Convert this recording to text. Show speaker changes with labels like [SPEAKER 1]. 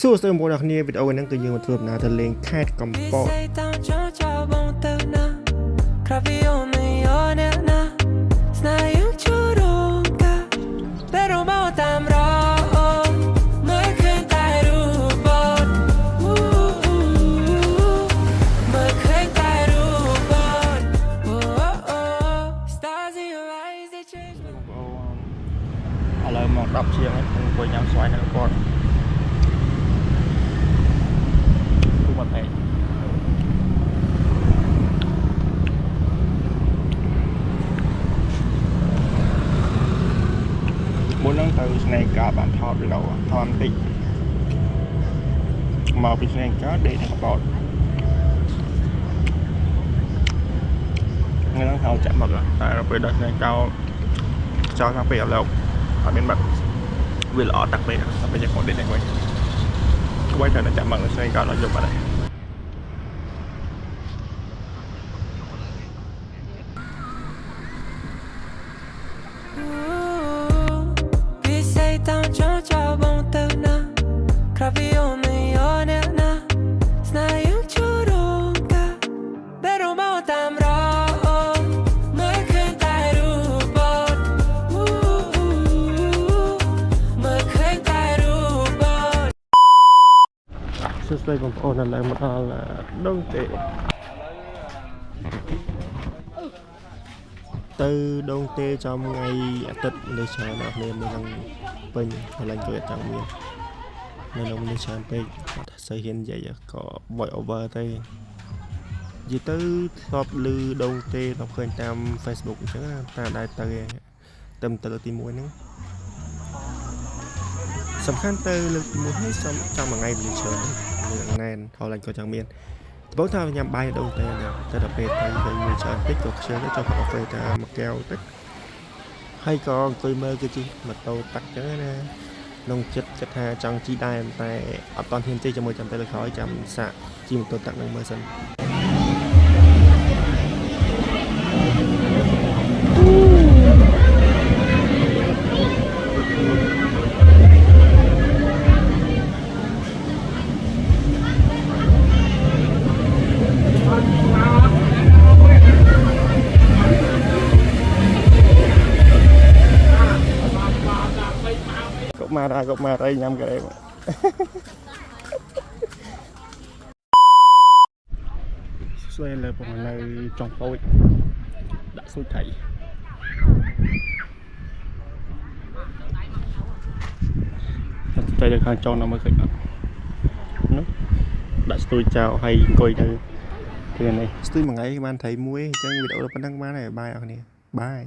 [SPEAKER 1] សួស្តីបងប្អូនអរគ្នាវីដេអូនេះគឺយើងមកធ្វើដំណើរទៅលេងខេត្តកំពតឥឡូវមក10ជាងហើយខ្ញុំអង្គុយញ៉ាំស្វាយនៅកំពតទូមកតែមុនហ្នឹងទៅស្នេហ៍កាបានថតវីដេអូថតបន្តិចមកពីស្នេហ៍កាដេកនៅកំពតថ្ងៃហ្នឹងហៅចាក់មកតែពេលដល់ស្នេហ៍កាចោលថាពេលឥឡូវអត់មានបាត់វាល្អតាក់ពេកតែពេលយកមកដេកវិញគួរតែចាំមកស្អីក៏ដល់យប់បាត់ដែរសួស្តីបងប្អូនឥឡូវមកដល់ដងទេទៅដងទេចំថ្ងៃអាទិត្យនេះច្រើនអ្នកគ្នាមាននឹងពេញកន្លែងជួយអត់ចង់មាននៅក្នុងនេះច្រើនពេកអត់សូវហ៊ាននិយាយក៏ voice over ទៅនិយាយទៅធ្លាប់ឮដងទេដល់ឃើញតាម Facebook អញ្ចឹងតែដែរទៅលើកទី1ហ្នឹងសំខាន់ទៅលើកទី1នេះចាំមួយថ្ងៃវាច្រើនណែនថតឡើងក៏ចង់មានត្បូងថាញ៉ាំបាយដងទេតែដល់ពេលទៅមានច្រើនតិចក៏ខ្ជិលទៅចុះកាហ្វេតាមួយកែវតិចហើយក៏អង្គុយមើលគេជិះម៉ូតូតាក់ចឹងណាក្នុងចិត្តគិតថាចង់ជិះដែរតែអត់តន់ហ៊ានជិះជាមួយចាំទៅលើក្រោយចាំសាក់ជិះម៉ូតូតាក់នឹងមើលសិនកុមារអីញ៉ាំកែមស្វែងលើបងនៅចុងតូចដាក់ស៊ុយថៃតែទៅខាងចុងនៅមើលឃើញអត់នោះដាក់ស្ទួយចោលហើយអង្គុយទៅពេលនេះស្ទួយមួយថ្ងៃបានត្រីមួយអញ្ចឹងវីដេអូប៉ុណ្ណឹងបានហើយបាយអរគ្នាបាយ